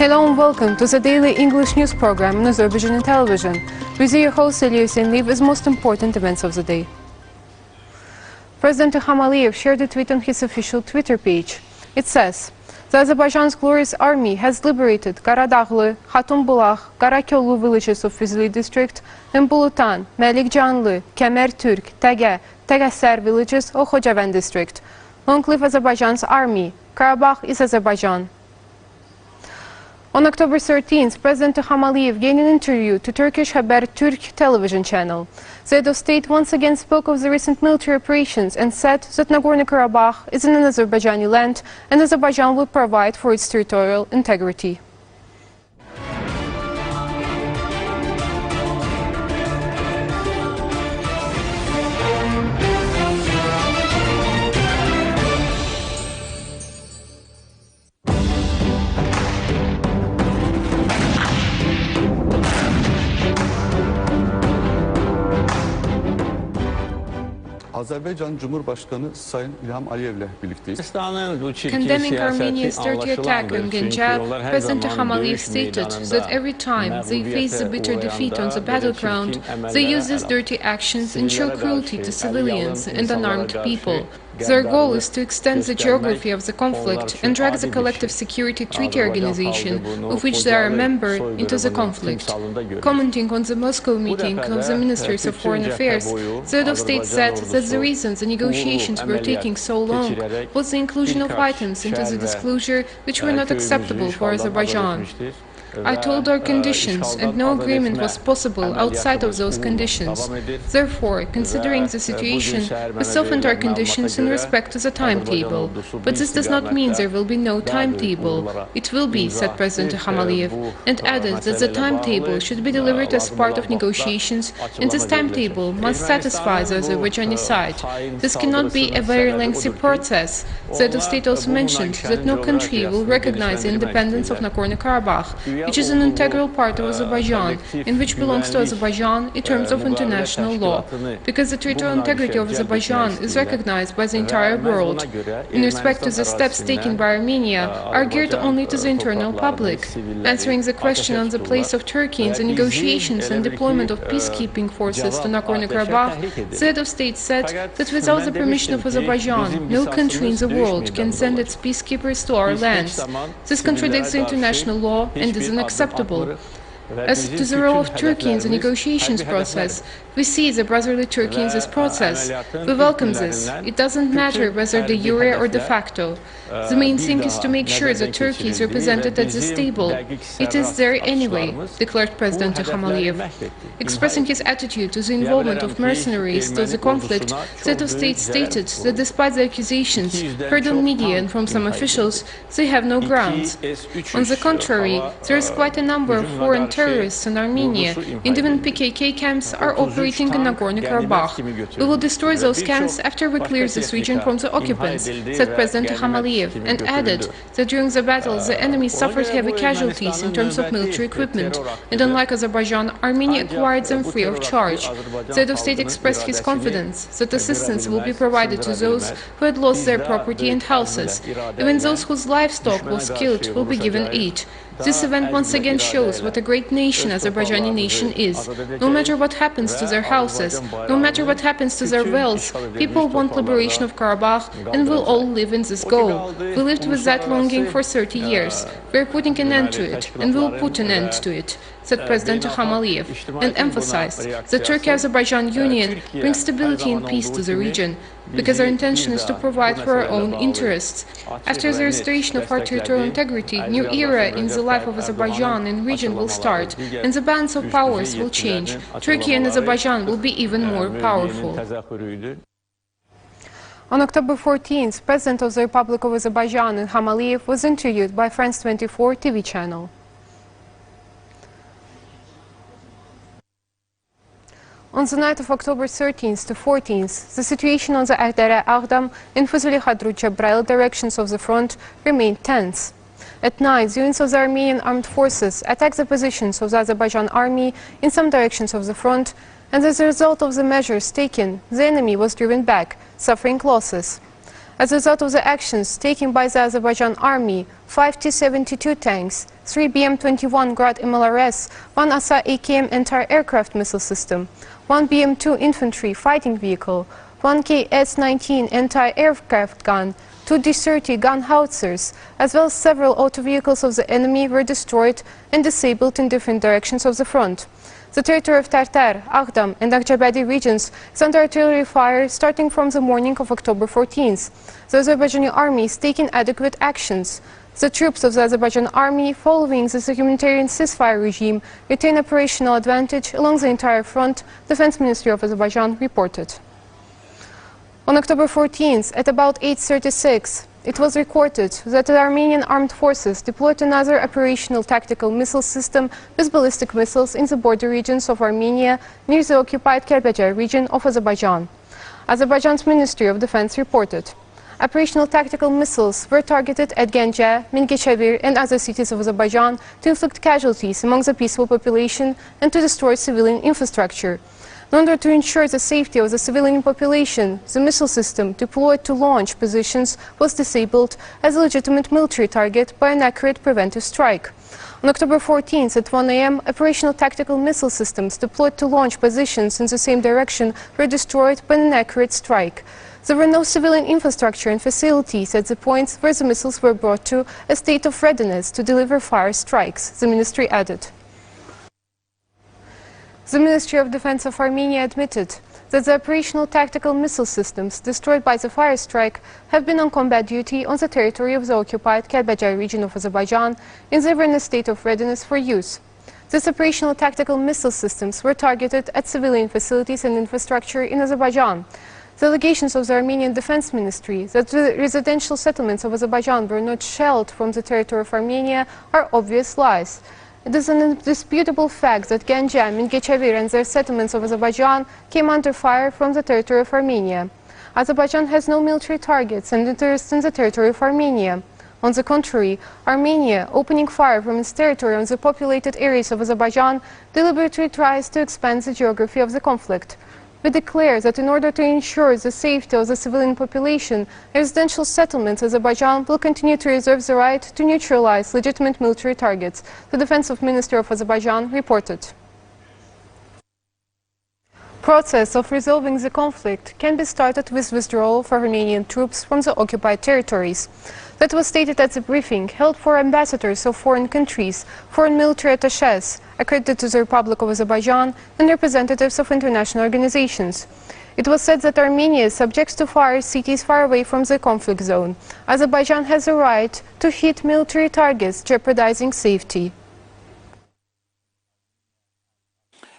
Hello and welcome to the daily English news program on Azərbaycan Television. With your host Elias and Liv with most important events of the day. President İlham Aliyev shared a tweet on his official Twitter page. It says, "The Azerbaijan's glorious army has liberated Qaradağlı, Xatunbulaq, Qarakollu villages of Füzuli district and Bulutan, Məlikcanlı, Kəmərtürk, Təgə, Təgəssər villages of Xocavənd district. Long live Azerbaijan's army. Karabakh is Azerbaijan." On October 13th, President İlham Aliyev gave an interview to Turkish Haber Türk television channel. The head of state once again spoke of the recent military operations and said that Nagorno-Karabakh is in an Azerbaijani land and Azerbaijan will provide for its territorial integrity. Azərbaycan Cumhurbaşkanı Sayın İlham Aliyev'le birlikteyiz. Condemning Armenia's dirty attack on Ganja, President İlham Aliyev stated that every time they face a bitter defeat on the battleground, they use these dirty actions and show cruelty to civilians and unarmed people. Their goal is to extend the geography of the conflict and drag the Collective Security Treaty Organization, of which they are a member, into the conflict. Commenting on the Moscow meeting of the Ministers of Foreign Affairs, the head of state said that the reason the negotiations were taking so long was the inclusion of items into the disclosure which were not acceptable for Azerbaijan. "I told our conditions, and no agreement was possible outside of those conditions. Therefore, considering the situation, we softened our conditions in respect to the timetable. But this does not mean there will be no timetable. It will be," said President İlham Aliyev, and added that the timetable should be delivered as part of negotiations, and this timetable must satisfy the Azerbaijani side. This cannot be a very lengthy process. The head of state also mentioned that no country will recognize the independence of Nagorno-Karabakh, which is an integral part of Azerbaijan and which belongs to Azerbaijan in terms of international law, because the territorial integrity of Azerbaijan is recognized by the entire world. In respect to the steps taken by Armenia are geared only to the internal public. Answering the question on the place of Turkey in the negotiations and deployment of peacekeeping forces to Nagorno-Karabakh, the head of state said that without the permission of Azerbaijan, no country in the world can send its peacekeepers to our lands. This contradicts the international law and is unacceptable. As to the role of Turkey in the negotiations process, we see the brotherly Turkey in this process. We welcome this. It doesn't matter whether de jure or de facto. The main thing is to make sure that Turkey is represented at this table. It is there anyway, declared President İlham Aliyev. Expressing his attitude to the involvement of mercenaries to the conflict, the head of state stated that despite the accusations heard on media and from some officials, they have no grounds. On the contrary, there is quite a number of foreign terrorists in Armenia, and even PKK camps are operating in Nagorno-Karabakh. We will destroy those camps after we clear this region from the occupants, said President İlham Aliyev, and added that during the battle the enemy suffered heavy casualties in terms of military equipment, and unlike Azerbaijan, Armenia acquired them free of charge. The head of state expressed his confidence that assistance will be provided to those who had lost their property and houses. Even those whose livestock was killed will be given aid. This event once again shows what a great nation Azerbaijani nation is. No matter what happens to their houses, no matter what happens to their wealth, people want liberation of Karabakh and will all live in this goal. We lived with that longing for 30 years. We are putting an end to it, and we will put an end to it, said President İlham Aliyev, and emphasized that Turkey-Azerbaijan union brings stability and peace to the region, because our intention is to provide for our own interests. After the restoration of our territorial integrity, a new era in the life of Azerbaijan and region will start, and the balance of powers will change. Turkey and Azerbaijan will be even more powerful. On October 14th, President of the Republic of Azerbaijan, İlham Aliyev, was interviewed by France 24 TV channel. On the night of October 13th to 14th, the situation on the Agdere-Ağdam and Füzuli-Hadrut-Cəbrayıl directions of the front remained tense. At night, units of the Armenian armed forces attacked the positions of the Azerbaijan army in some directions of the front, and as a result of the measures taken, the enemy was driven back, suffering losses. As a result of the actions taken by the Azerbaijan army, 5 T-72 tanks, 3 BM-21 Grad MLRS, 1 ASA AKM anti-aircraft missile system, 1 BM-2 infantry fighting vehicle, 1 KS-19 anti-aircraft gun, 2 D-30 gun howitzers, as well as several auto vehicles of the enemy were destroyed and disabled in different directions of the front. The territory of Tərtər, Ağdam and Akçabadi regions is under artillery fire starting from the morning of October 14th. The Azerbaijani army is taking adequate actions. The troops of the Azerbaijan army, following the humanitarian ceasefire regime, retain operational advantage along the entire front, Defense Ministry of Azerbaijan reported. On October 14th, at about 8:36, it was recorded that the Armenian armed forces deployed another operational tactical missile system with ballistic missiles in the border regions of Armenia near the occupied Kəlbəcər region of Azerbaijan. Azerbaijan's Ministry of Defense reported. Operational tactical missiles were targeted at Gəncə, Mingəçevir and other cities of Azerbaijan to inflict casualties among the peaceful population and to destroy civilian infrastructure. In order to ensure the safety of the civilian population, the missile system deployed to launch positions was disabled as a legitimate military target by an accurate preventive strike. On October 14th at 1 a.m., operational tactical missile systems deployed to launch positions in the same direction were destroyed by an accurate strike. There were no civilian infrastructure and facilities at the points where the missiles were brought to a state of readiness to deliver fire strikes, the ministry added. The Ministry of Defense of Armenia admitted that the operational tactical missile systems destroyed by the fire strike have been on combat duty on the territory of the occupied Kəlbəcər region of Azerbaijan and they were in a state of readiness for use. These operational tactical missile systems were targeted at civilian facilities and infrastructure in Azerbaijan. The allegations of the Armenian Defense Ministry that the residential settlements of Azerbaijan were not shelled from the territory of Armenia are obvious lies. It is an indisputable fact that Gəncə, Mingəçevir and their settlements of Azerbaijan came under fire from the territory of Armenia. Azerbaijan has no military targets and interests in the territory of Armenia. On the contrary, Armenia, opening fire from its territory on the populated areas of Azerbaijan, deliberately tries to expand the geography of the conflict. We declare that in order to ensure the safety of the civilian population, residential settlements in Azerbaijan will continue to reserve the right to neutralize legitimate military targets, the Defense Ministry of Azerbaijan reported. Process of resolving the conflict can be started with withdrawal of Armenian troops from the occupied territories. That was stated at the briefing held for ambassadors of foreign countries, foreign military attachés, accredited to the Republic of Azerbaijan, and representatives of international organizations. It was said that Armenia is subject to fire cities far away from the conflict zone. Azerbaijan has a right to hit military targets jeopardizing safety.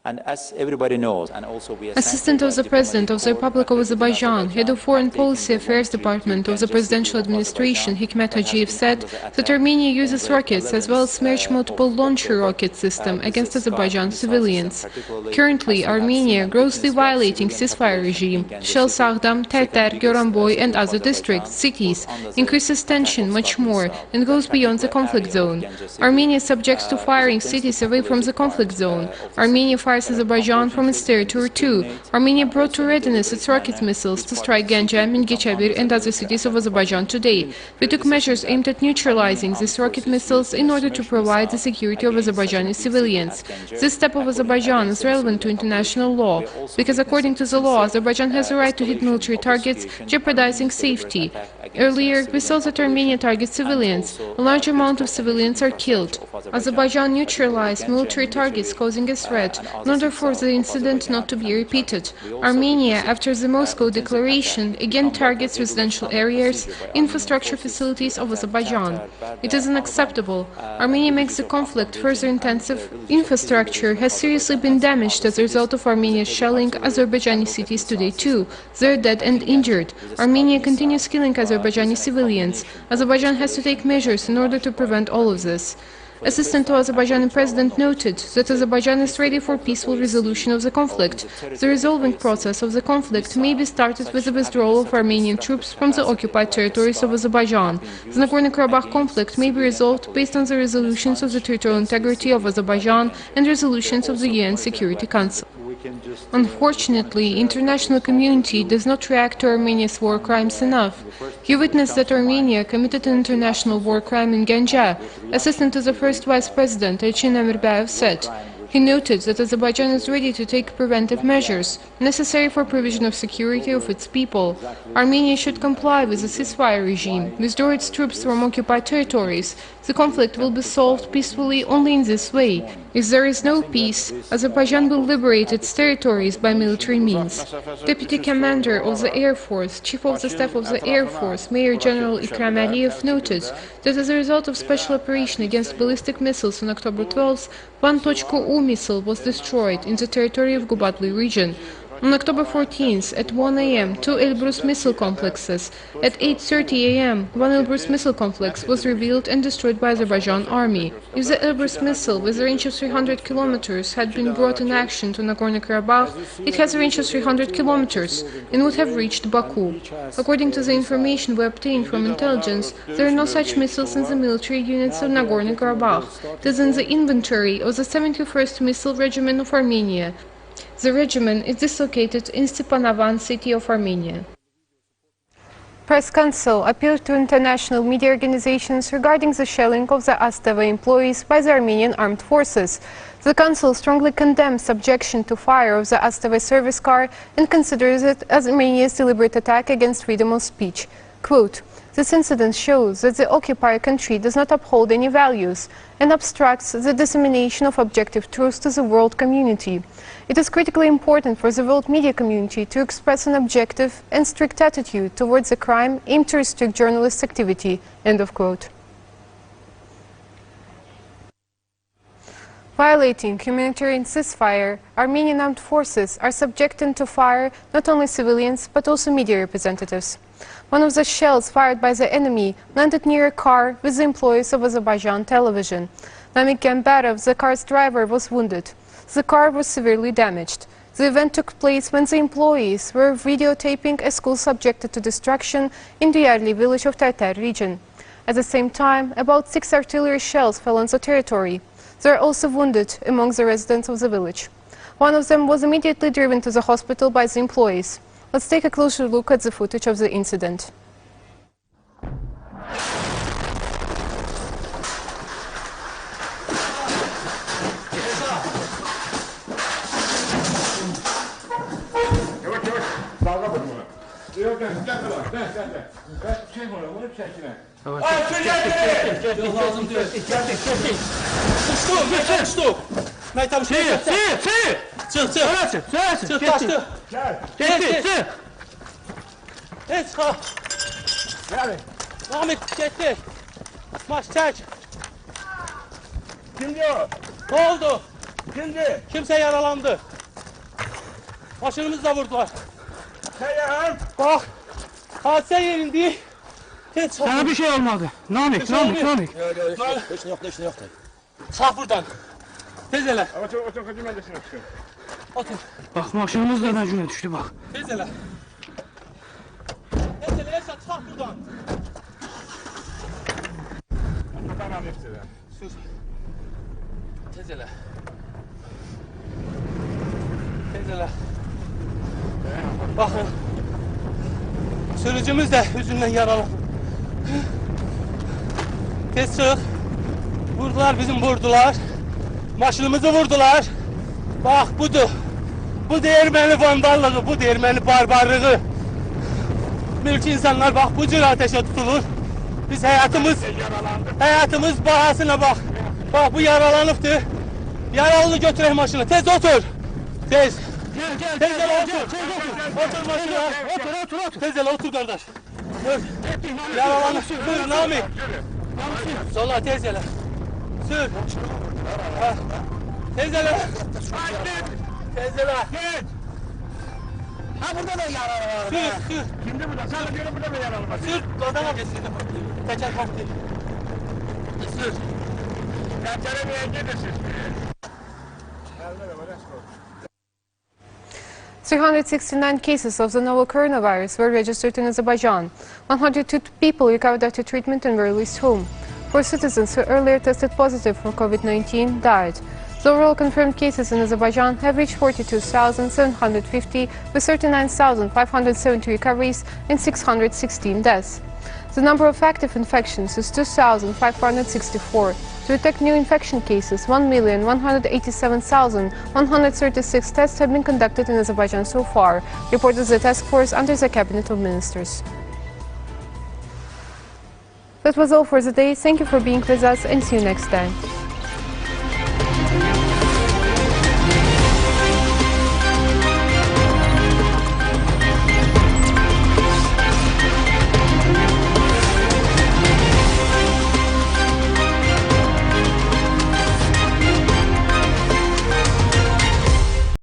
And as everybody knows, and also we Assistant of the President of the Republic of Azerbaijan, Head of Foreign Policy Affairs Department of the Presidential Administration, Hikmet Hajiyev, said that Armenia uses rockets as well as Smerch multiple launcher rocket system against Azerbaijan civilians. Currently, Armenia, grossly violating ceasefire regime, shells Ağdam, Tərtər, Goranboy and other districts, cities, increases tension much more and goes beyond the conflict zone. Armenia subjects to firing cities away from the conflict zone. Armenia fires Azerbaijan from its territory too. Armenia brought to readiness its rocket missiles to strike Gəncə, Mingəçevir and other cities of Azerbaijan today. We took measures aimed at neutralizing these rocket missiles in order to provide the security of Azerbaijani civilians. This step of Azerbaijan is relevant to international law, because according to the law, Azerbaijan has a right to hit military targets, jeopardizing safety. Earlier, we saw that Armenia targets civilians. A large amount of civilians are killed. Azerbaijan neutralized military targets causing a threat in order for the incident not to be repeated. Armenia, after the Moscow Declaration, again targets residential areas, infrastructure facilities of Azerbaijan. It is unacceptable. Armenia makes the conflict further intensive. Infrastructure has seriously been damaged as a result of Armenia's shelling Azerbaijani cities today too. They are dead and injured. Armenia continues killing Azerbaijani civilians. Azerbaijan has to take measures in order to prevent all of this. Assistant to Azerbaijani President noted that Azerbaijan is ready for peaceful resolution of the conflict. The resolving process of the conflict may be started with the withdrawal of Armenian troops from the occupied territories of Azerbaijan. The Nagorno-Karabakh conflict may be resolved based on the resolutions of the territorial integrity of Azerbaijan and resolutions of the UN Security Council. we Unfortunately, international community does not react to Armenia's war crimes enough. You witnessed that Armenia committed an international war crime in Ganja. Assistant to the first vice president, Elchin Amirbayev, said. He noted that Azerbaijan is ready to take preventive measures necessary for provision of security of its people. Armenia should comply with the ceasefire regime, withdraw its troops from occupied territories. The conflict will be solved peacefully only in this way. If there is no peace, Azerbaijan will liberate its territories by military means. Deputy Commander of the Air Force, Chief of the Staff of the Air Force, Major General Ikram Aliyev noted that as a result of special operation against ballistic missiles on October 12th, one .U missile was destroyed in the territory of Gubadli region. On October 14th, at 1 a.m., two Elbrus missile complexes. At 8:30 a.m., one Elbrus missile complex was revealed and destroyed by Azerbaijan army. If the Elbrus missile, with a range of 300 kilometers, had been brought in action to Nagorno-Karabakh, it has a range of 300 kilometers and would have reached Baku. According to the information we obtained from intelligence, there are no such missiles in the military units of Nagorno-Karabakh. It is in the inventory of the 71st Missile Regiment of Armenia. The regiment is dislocated in Stepanavan city of Armenia. Press Council appealed to international media organizations regarding the shelling of the AZTV employees by the Armenian armed forces. The Council strongly condemns subjection to fire of the AZTV service car and considers it as Armenia's deliberate attack against freedom of speech. Quote, "This incident shows that the occupier country does not uphold any values and obstructs the dissemination of objective truths to the world community. It is critically important for the world media community to express an objective and strict attitude towards a crime aimed to restrict journalist activity." End of quote. Violating humanitarian ceasefire, Armenian armed forces are subjecting to fire not only civilians but also media representatives. One of the shells fired by the enemy landed near a car with the employees of Azerbaycan Television. Namik Gambarov, the car's driver, was wounded. The car was severely damaged. The event took place when the employees were videotaping a school subjected to destruction in the Yarli village of Tartar region. At the same time, about 6 artillery shells fell on the territory. There are also wounded among the residents of the village. One of them was immediately driven to the hospital by the employees. Let's take a closer look at the footage of the incident. Kimdi o? Ne oldu? Kimdi? Kimse yaralandı. Başımızı da vurdular. Seyhan! Bak, hadise yerinde. Sana bir şey olmadı. Namik. Hiç yok. Kalk buradan. Tez ele. Ama çok acı mendesine çıkıyor. Otur. Bak maşınımız da güne düştü bak. Tez ele. Tez ele, Esat, kalk buradan. Tamam hepsi. Sus. Tez ele. Tez ele. Bakın. Sürücümüz de yüzünden yaralı. Tez çık. Vurdular. Maşınımızı vurdular. Bak budur. Bu değirmeni vandallığı, bu değirmeni barbarlığı. Mülki insanlar bak bu cür ateşe tutulur. Biz hayatımız bahasına bak. Bak bu yaralanıptı. Yaralı götürək maşını. Tez otur. Tez. Tez ele otur. Otur maşına. Otur. Tez ele otur kardeş. Yaralanıp. Buyur Nami. Sola tez ele. Sür. Tez ele. Tez ele. Ha burada da yaralı var. Sür. Kimdi burada? Sana göre burada da yaralı var. Sür. Dodana geçsin. Teker kalktı. Sür. Tencere bir engeldesin. 369 cases of the novel coronavirus were registered in Azerbaijan. 102 people recovered after treatment and were released home. 4 citizens who earlier tested positive for COVID-19 died. The overall confirmed cases in Azerbaijan have reached 42,750, with 39,570 recoveries and 616 deaths. The number of active infections is 2,564. To detect new infection cases, 1,187,136 tests have been conducted in Azerbaijan so far, reported the task force under the Cabinet of Ministers. That was all for the day. Thank you for being with us and see you next time.